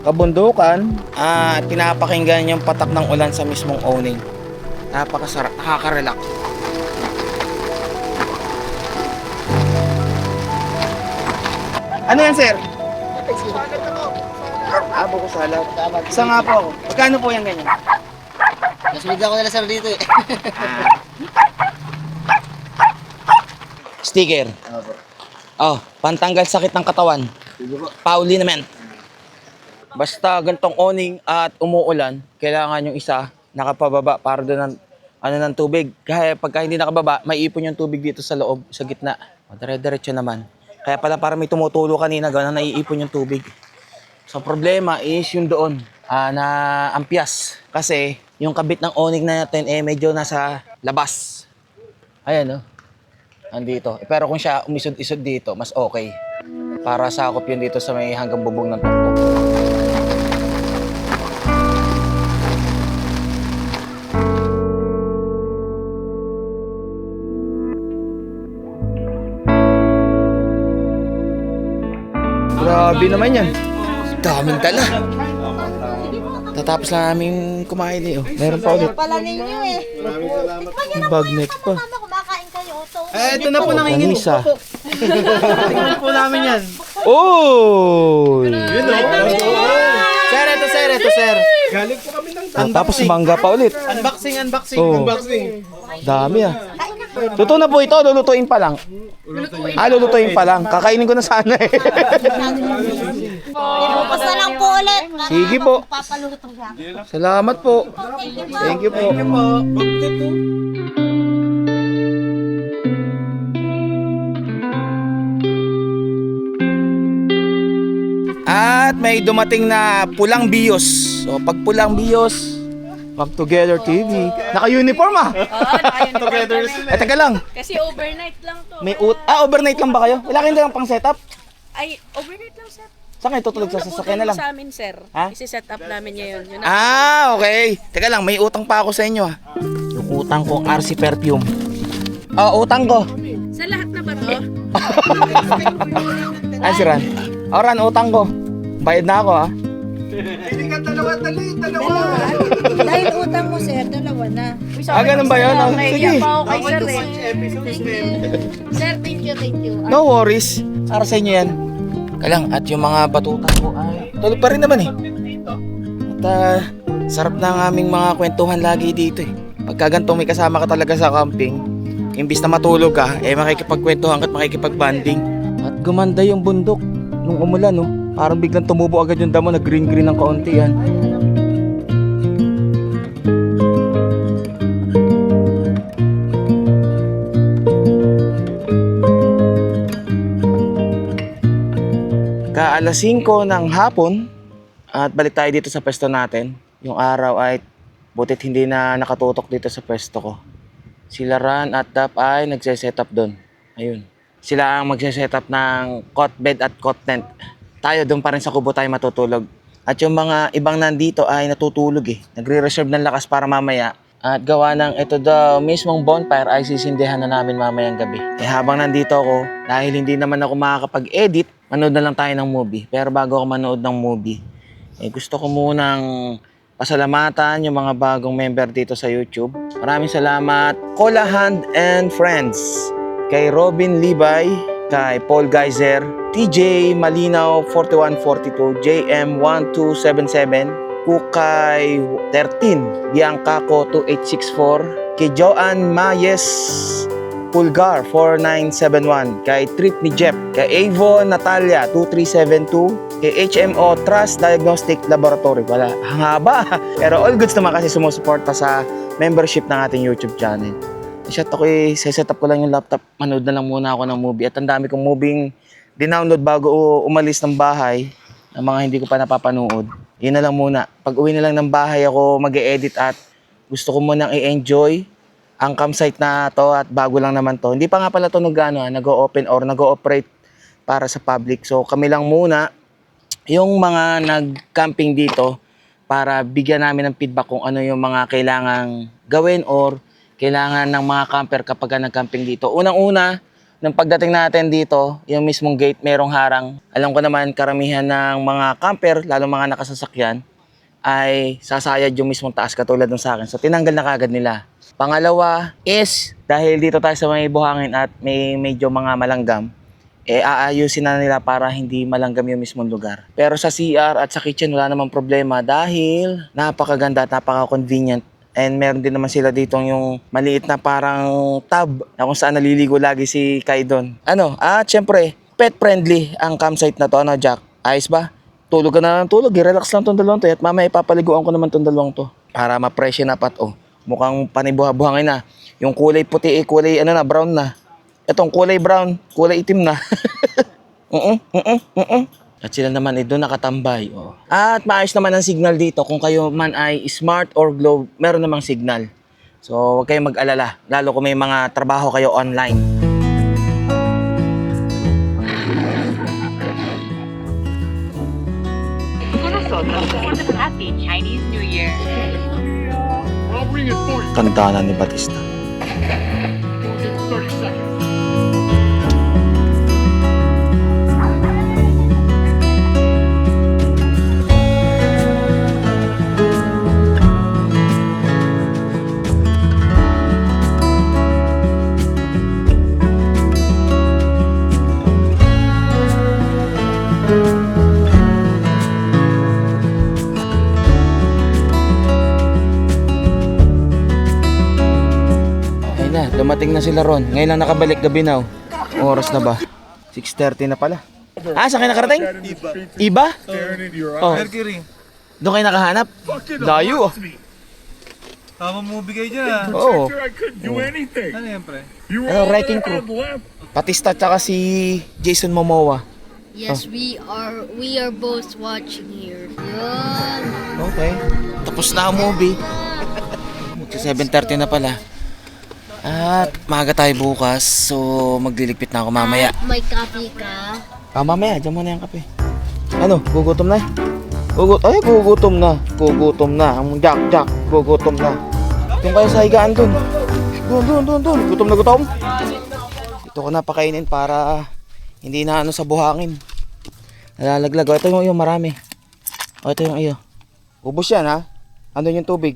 kabundukan at pinapakinggan yung patak ng ulan sa mismong owning. Napakasarap, nakaka-relax. Ano yan, sir? Buko salad. Isa nga po ako. Magkano po yan ganyan? Nasunod ako nila sir dito eh. Sticker. Oh, pantanggal sakit ng katawan. Pauli naman. Basta gantong awning at umuulan, kailangan yung isa nakapababa para doon ng tubig. Kaya pagka hindi nakababa, may ipon yung tubig dito sa loob, sa gitna. Dire-diretso naman. Kaya pala para may tumutulo kanina, gano'n naiipon yung tubig. So problema is yung doon na ampias. Kasi yung kabit ng awning natin medyo nasa labas. Ayan, andito. Pero kung siya umisod-isod dito, mas okay. Para sakop yun dito sa may hanggang bubong ng tuktok. Grabe naman yan. Daming dala. Tatapos lang namin kumain eh. Meron pa ulit. Pala ninyo eh. Bagnet pa. Kumakain kayo. Ito na po nangingin. Panisa. Tingnan po namin yan. Oh! Sir, ito sir. Galing po kami ng Tapos mangga pa ulit. Unboxing. Oh. Dami ah. Totoo na po ito, lulutuin pa lang. Lulutuin pa lang. Kakainin ko na sana eh. Bukas na lang po ulit. Sige po. Papaluto siya. Salamat po. Thank you po. At may dumating na pulang bios. So pag pulang bios, Mag Together TV. Naka-uniform ah. Together. Teka lang. Kasi overnight lang to. May overnight lang ba kayo? Wala kayong dalang pang setup? Ay, overnight lang, sir. Saan kayo tutulog sa sasakyan na lang? Sa amin, sir. Ha? Isi-set up namin ngayon. Yun Okay. Teka lang, may utang pa ako sa inyo ah. Yung utang kong RC Perfume. Utang ko. Sa lahat na ba to? Ay, si Ran. Ran, utang ko. Bayad na ako ah. Hindi ka dalawa. Dahil utang mo, sir, dalawa na. Ganun ba yun? Sige. Pa ako kay sir eh. Sir, thank you. No worries. Para sa inyo yan. Kalang, at yung mga batutan ko ay tulog pa rin naman eh. At sarap na ang aming mga kwentuhan lagi dito eh. Pagka ganito may kasama ka talaga sa camping, imbis na matulog ka, makikipagkwentuhan ka at makikipagbanding. At gumanda yung bundok nung umulan, no? Parang biglang tumubo agad yung damo, nag-green-green ng kaunti yan. Alas 5 ng hapon at balik tayo dito sa pwesto natin. Yung araw ay butit hindi na nakatutok dito sa pwesto ko. Sila Ran at Dap ay nagse-setup doon. Ayun. Sila ang magse-setup ng cot bed at cot tent. Tayo doon pa rin sa kubo tayo matutulog. At yung mga ibang nandito ay natutulog eh. Nagre-reserve ng lakas para mamaya. At gawa ng ito daw mismong bonfire ay sisindihan na namin mamayang gabi. Habang nandito ako, dahil hindi naman ako makakapag-edit, manood na lang tayo ng movie. Pero bago ako manood ng movie, gusto ko munang pasalamatan yung mga bagong member dito sa YouTube. Maraming salamat, Cola Hand and Friends, kay Robin Libay, kay Paul Geyser, TJ Malinaw 4142, JM1277, Kukay 13, Bianca Ko 2864, kay Joanne Mayes Pulgar 4971, kay Trip ni Jeff, kay Avon Natalia 2372, kay HMO Trust Diagnostic Laboratory. Wala, hangaba. Pero all goods naman kasi sumusuporta sa membership ng ating YouTube channel. Shot ako set up ko lang yung laptop. Manood na lang muna ako ng movie. At ang dami kong moving dinownload bago umalis ng bahay. Ang mga hindi ko pa napapanood. Yun na lang muna. Pag uwi na lang ng bahay ako mag-e-edit at gusto ko munang i-enjoy ang campsite na to at bago lang naman to. Hindi pa nga pala to nag-o-open or nag-o-operate para sa public. So kami lang muna yung mga nag-camping dito para bigyan namin ng feedback kung ano yung mga kailangang gawin or kailangan ng mga camper kapag nag-camping dito. Unang-una, nung pagdating natin dito, yung mismong gate merong harang. Alam ko naman karamihan ng mga camper, lalo mga nakasasakyan, ay sasayad yung mismong taas katulad ng sa akin. So tinanggal na kagad nila. Pangalawa is, dahil dito tayo sa may buhangin at may medyo mga malanggam, aayusin na nila para hindi malanggam yung mismong lugar. Pero sa CR at sa kitchen wala namang problema dahil napakaganda at napaka-convenient. And meron din naman sila dito yung maliit na parang tub na kung saan naliligo lagi si Kai doon. Syempre, pet friendly ang campsite na to, Jack? Ayos ba? Tulog ka na ng tulog, i-relax lang tong dalawang to. At mamaya ipapaliguan ko naman tong dalawang to para ma-freshen up at mukhang panibuha-buhangin na. Yung kulay puti kulay brown na. Itong kulay brown, kulay itim na. At sila naman doon nakatambay. At maayos naman ang signal dito. Kung kayo man ay smart or globe, meron namang signal. So huwag kayong mag-alala. Lalo kung may mga trabaho kayo online. Happy Chinese New Year. Kanta na ni Batista. Dumating na sila ron. Ngayon lang nakabalik gabi na. Oras na ba? 6:30 na pala. Saan kayo nakarating? Iba? Mercury. Doon kayo nakahanap? Layo Tama mo bigay dyan. Oo. Ano yan, pre? Wrecking crew. Batista tsaka si Jason Momoa. Yes, we are both watching here. Yun. Okay. Tapos na ang movie. 7:30 na pala. At maaga tayo bukas, so magliligpit na ako mamaya. May coffee ka? Mamaya, dyan muna yung kape. Ano, gugutom na? Gugutom na. Gugutom na. Ang Jack, gugutom na. Yung kayo sa higaan dun. Dun. Gutom na gutom. Ito ko na pakainin para hindi na sa buhangin. Nalalaglag. Ito yung iyo, marami. Ito yung iyo. Ubus yan ha. Andun yung tubig.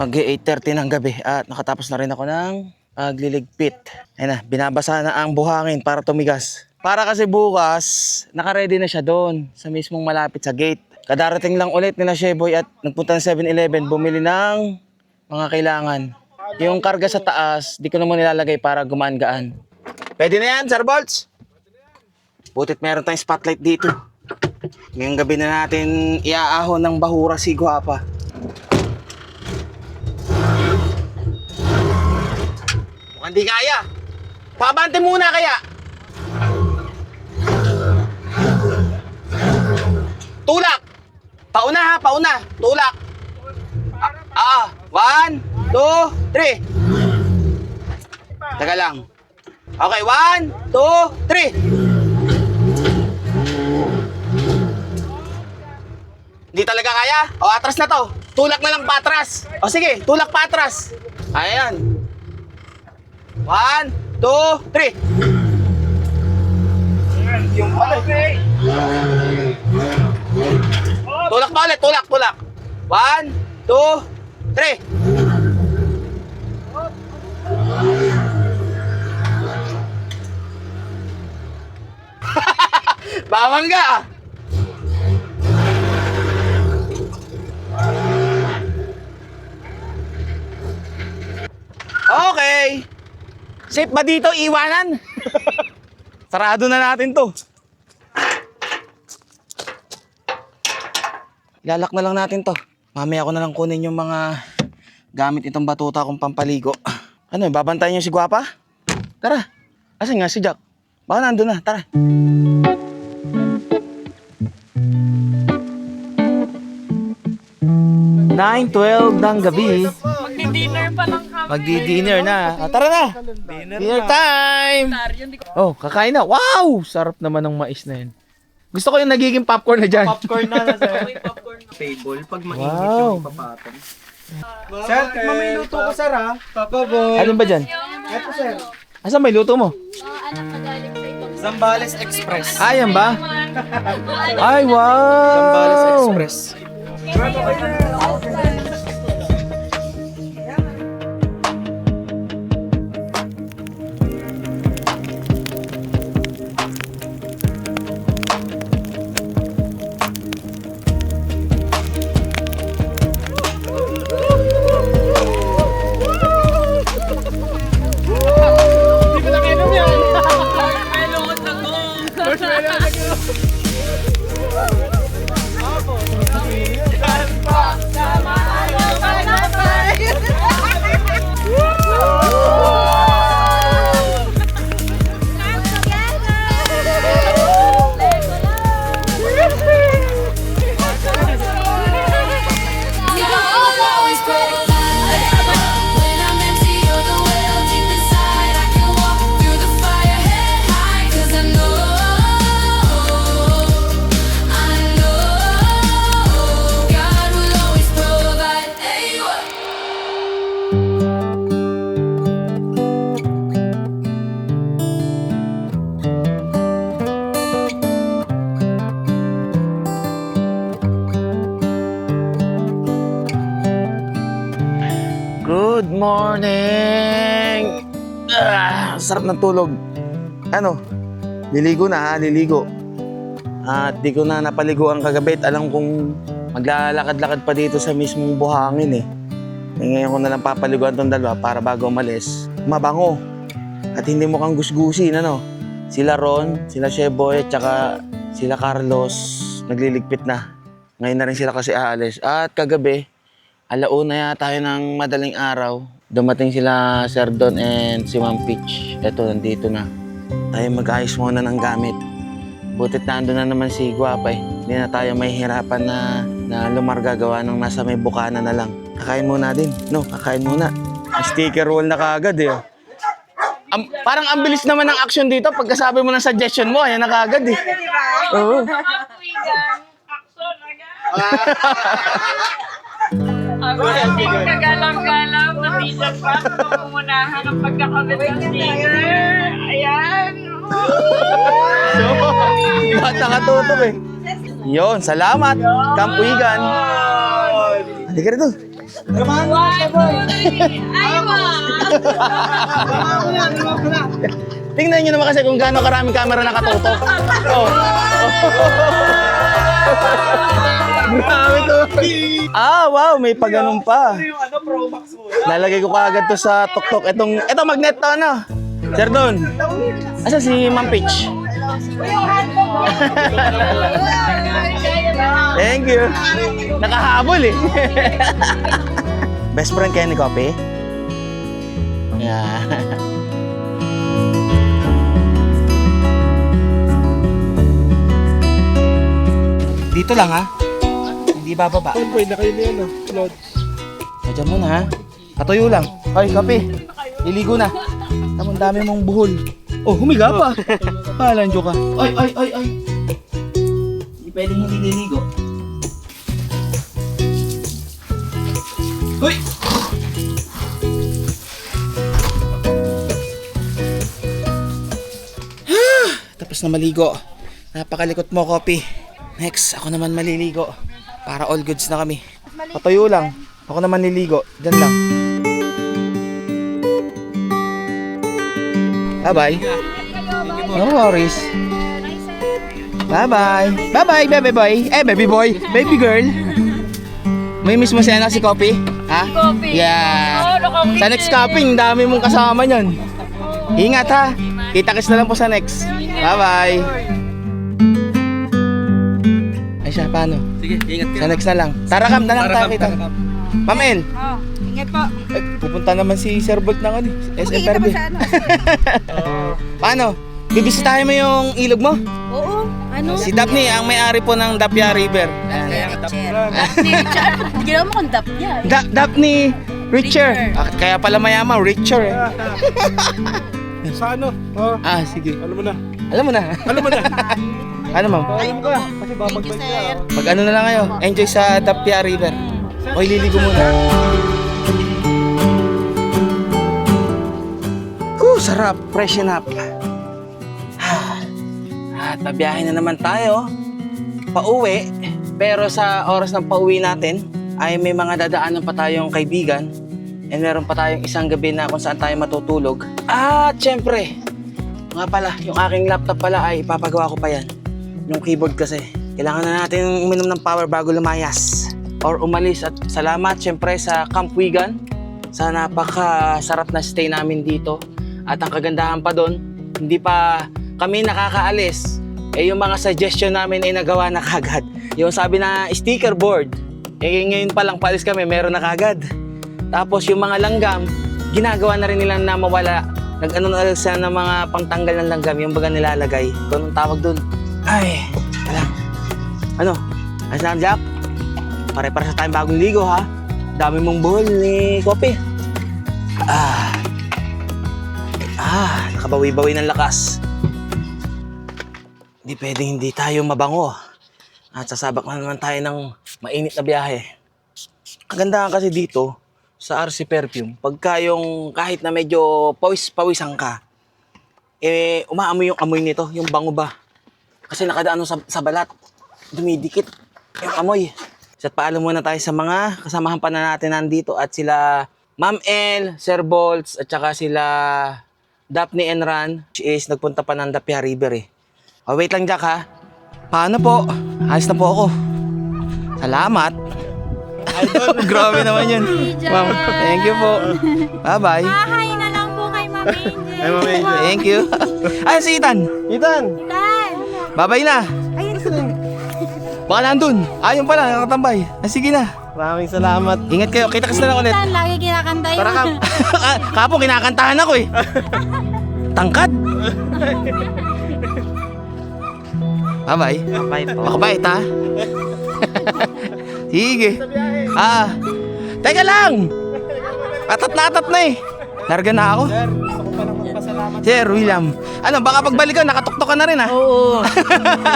Mag-8:30 ng gabi at nakatapos na rin ako ng pagliligpit. Ayun na, binabasa na ang buhangin para tumigas. Para kasi bukas, nakaready na siya doon sa mismong malapit sa gate. Kadarating lang ulit nila Sheboy at nagpunta ng 7-Eleven, bumili ng mga kailangan. Yung karga sa taas, di ko naman nilalagay para gumaan-gaan. Pwede na yan, Sir Bolts? Butit meron tayong spotlight dito. Ngayong gabi na natin iaahon ng bahura si Guapa. Mukhang di kaya. Pabante muna kaya. Tulak. Pauna ha, pauna. Tulak. 1, 2, 3. Teka lang. Okay, 1, 2, 3. Hindi talaga kaya? Atras na to. Tulak na lang patras. Sige, tulak patras. Ayan. 1, 2, 3. Yung pala. Tulak pa ulit, tulak. 1, 2, 3. Bawangga. Okay. Safe ba dito iwanan? Sarado na natin to. Ilalak na lang natin to. Mamaya ko na lang kunin yung mga gamit itong batuta kong pampaligo. Ano, babantayan niyo si Guwapa? Tara. Asan nga si Jack? Baka nandun na, tara. (9:12) ng gabi. Magdi-dinner na. Tara na. Dinner time. Oh, kakain na. Wow! Sarap naman ng mais na yan. Gusto ko yung nagiging popcorn na dyan. Popcorn na sir. Table, pag mainit Wow. yung ipapatong. Sir, may luto ko sir ha. Papa boy. Alin ba dyan? Eto sir. Asan may luto mo? Zambales Express. Ayan ba? Ay, wow! Zambales Express. Good morning! Sarap ng tulog. Ano? Liligo na ha, liligo. At di ko na napaliguan kagabi at alam kong maglalakad-lakad pa dito sa mismong buhangin eh. Ngayon ko na lang papaliguan tong dalawa para bago umalis. Mabango. At hindi mo kang gusgusin, ano? Sila Ron, sila Sheboy, tsaka sila Carlos nagliligpit na. Ngayon na rin sila kasi aalis. At kagabi, alauna yata tayo ng madaling araw. Dumating sila Sir Don and si Ma'am Peach. Eto, nandito na. Tayo mag-ayos muna ng gamit. Butit nandun na naman si Guwapa eh. Hindi na tayo mahihirapan na lumarga gawa ng nasa may bukana na lang. Kakain muna din. No, kakain muna. Sticker wall na kaagad eh. Parang ang bilis naman ng action dito. Pagkasabi mo ng suggestion mo, ayan na kaagad eh. Oo. Ako hindi kagalang-galang na t-shirt pa. Pumunahan ang pagkakabit ng sticker. Ayan. Ba't nakatutok eh? Yun, salamat. Kampuigan. Halika rito. Tingnan nyo naman kasi kung gaano karaming camera nakatutok. Oh. Grabe to. Wow, may paganon pa. Lalagay ko kaagad to sa tuktok. Ito magnet to, ano? Sir Don. Asa si Ma'am Peach? Thank you. Nakahabol eh. Best friend kayo ni Kopi? Yeah. Dito lang ha. Hindi bababa. Boy, na kayo niya, no? Lord. Sadya mo na ha. Katuyo lang. Hoy, Kopi. Liligo na. Tamang dami mong buhol. Oh, humiga pa. Pahalan ka. Ay. Hindi pwedeng hindi liligo. Hoy! Tapos na maligo. Napakalikot mo, Kopi. Next, ako naman maliligo. Para all goods na kami. Patayo lang. Ako naman liligo. Diyan lang. Bye-bye. No worries. Bye-bye. Bye-bye, baby boy. Baby boy. Baby girl. May miss mo siya na si Kopi? Ha? Kopi. Yeah. Sa next camping, dami mong kasama niyan. Ingat ha. Kita-kits na lang po sa next. Bye-bye. Ay siya, paano? Sige, ingat ka. Sa next na lang. Tarakam na lang tayo kita. Mamel, Oh, ingat po. pupunta naman si Sir Bolt ng ano, SM Makikita mo Perbe. sa ano. Paano? Bibisitahin mo yung ilog mo? Oo. Ano? Si Daphne, ang may-ari po ng Dapia River. Hindi ginawa mo kung dap niya. Daphne Richer. Kaya pala mayaman, Richer eh. Sa ano? Oh, Ah, sige. alam mo na. Alam mo na. Alam mo na. Ano ma'am? Alam ka. Kasi babagay ka. Pag ano na lang kayo, enjoy sa Dapia River. Okay, liligo muna. Sarap. Freshen up. At pabiyahe na naman tayo. Pauwi. Pero sa oras ng pauwi natin, ay may mga dadaanan pa tayong kaibigan. And meron pa tayong isang gabi na kung saan tayo matutulog. At syempre, nga pala, yung aking laptop pala ay ipapagawa ko pa yan. Yung keyboard kasi. Kailangan na natin uminom ng power bago lumayas. Or umalis. At salamat syempre sa Camp Wigan. Sa napakasarap na stay namin dito. At ang kagandahan pa doon, hindi pa kami nakakaalis. Yung mga suggestion namin ay nagawa na kagad. Yung sabi na sticker board, ngayon pa lang paalis kami, meron na kagad. Tapos yung mga langgam, ginagawa na rin nila na mawala. Nag-ano na sila ng mga pangtanggal ng langgam, yung baga nilalagay. Kung anong tawag doon. Ay, wala. Ano? Ayos lang, Jack? Pare-pare sa tayong bagong ligo, ha? Dami mong buhol ni Kopi. Nakabawi-bawi ng lakas. Hindi pwedeng hindi tayo mabango. At sasabak na naman tayo ng mainit na biyahe. Ang ganda kasi dito, sa RC Perfume, pagka yung kahit na medyo pawis-pawisan ka, umaamoy yung amoy nito, yung bango ba. Kasi nakadaan sa balat, dumidikit yung amoy. At paalam muna tayo sa mga kasamahan pa na natin nandito at sila Ma'am El, Sir Bolts, at saka sila Daphne and Ran, which is nagpunta pa ng Dapia River eh. Oh, wait lang, Jack, ha? Paano po? Ayos na po ako. Salamat. Idol, grabe naman yun. Ma'am, thank you po. Bye-bye. Hi na lang po kay Mami Angel. Ay, Mami Angel. Thank you. Ay, si Ethan. Ethan! Tan. Bye-bye na. Baka nandun. Ayun pala, nakatambay. Sige na. Maraming salamat. Ingat kayo. Kita-kits na lang ulit. Tan, lagi kinakanta yun. Tara ka. Kapo, kinakantahan ako eh. Tangkad. Bye-bye. Bye po. Makabait ha. Sige. Teka lang. Atat na eh. Larga na ako. Sir, gusto ko palang magpasalamat. Sir William. Ano, baka pagbalik ka, nakatuktok ka na rin ha. Oo.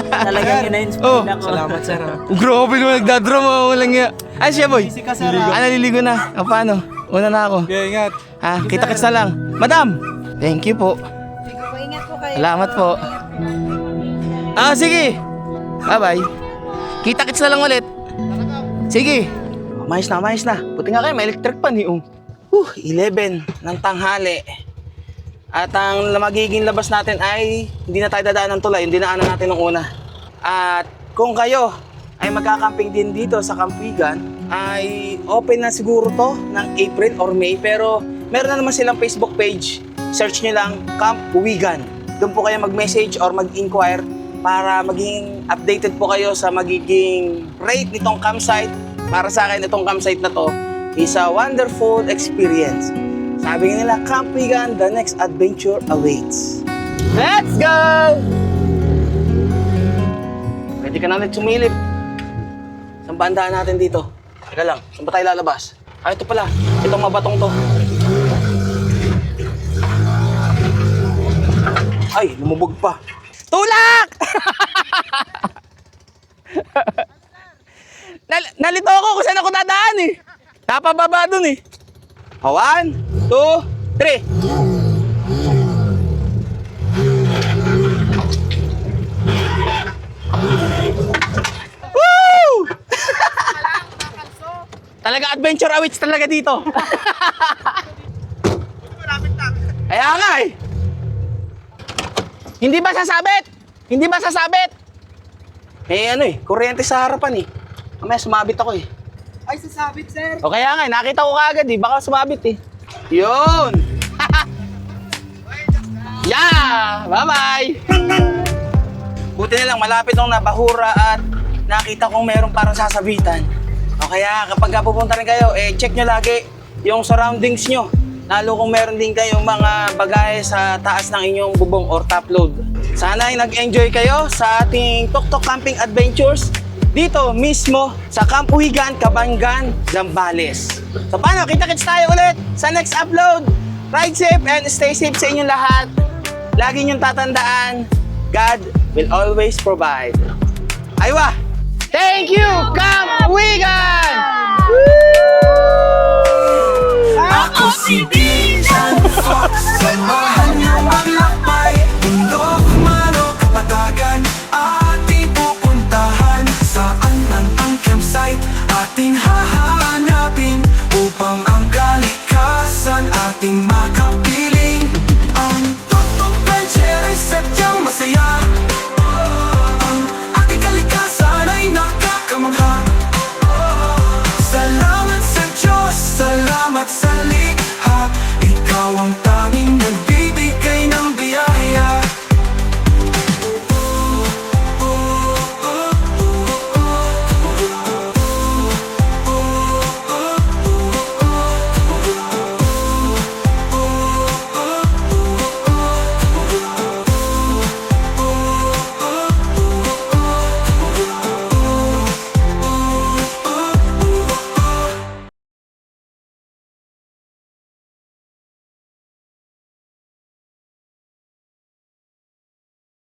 Talagang ina-inspire ako. Salamat, sir. Grabe naman, nagdadrama. Walang nga. Ay, siya boy. Easy ka, sir. Naliligo na. Paano? Una na ako. Okay, ingat. Kita-kits na lang. Madam, thank you po. Sige po, ingat po kayo. Salamat po. Sige. Bye-bye. Kita-kits na lang ulit. Sige. Mayos na. Buti nga kayo, may electric pan eh. 11 ng tanghali. At ang magiging labas natin ay hindi na tayo dadaan ng tulay, yung dinaanan natin nung una. At kung kayo ay magkakamping din dito sa Camp Wigan, ay open na siguro to ng April or May. Pero meron na naman silang Facebook page. Search nyo lang Camp Wigan. Doon po kayo mag-message or mag-inquire para maging updated po kayo sa magiging rate nitong campsite. Para sa akin, itong campsite na to is a wonderful experience. Sabi nga nila, Camp Wigan, the next adventure awaits. Let's go! Pwede ka na ulit sumilip. Saan bandaan natin dito? Teka lang, saan ba tayo lalabas? Ito pala, itong mabatong to. Ay, lumubog pa. Tulak! Nalito ako kung saan ako dadaan eh. Napababa dun eh. 1, 2, 3. Woo! Talaga adventure awaits talaga dito. Kaya nga eh. Hindi ba sasabit? Kuryente sa harapan eh. Mamaya sumabit ako eh. Ay, sasabit, sir. O kaya nga, nakita ko kaagad eh. Baka sumabit eh. Yun! Yeah! Bye-bye! Buti na lang, malapit nung Nabahura at nakita kong meron parang sasabitan. O kaya kapag pupunta rin kayo, check nyo lagi yung surroundings nyo. Lalo kung meron din kayong mga bagahe sa taas ng inyong bubong or top load. Sana ay nag-enjoy kayo sa ating Tok-Tok Camping Adventures dito mismo sa Camp Uhigan, Cabangan, Zambales. So paano? Kita-kits tayo ulit sa next upload. Ride safe and stay safe sa inyong lahat. Lagi niyong tatandaan, God will always provide. Aywa! Thank you, Camp Uhigan! Ako si Bijan Fox, kailangan niyo bang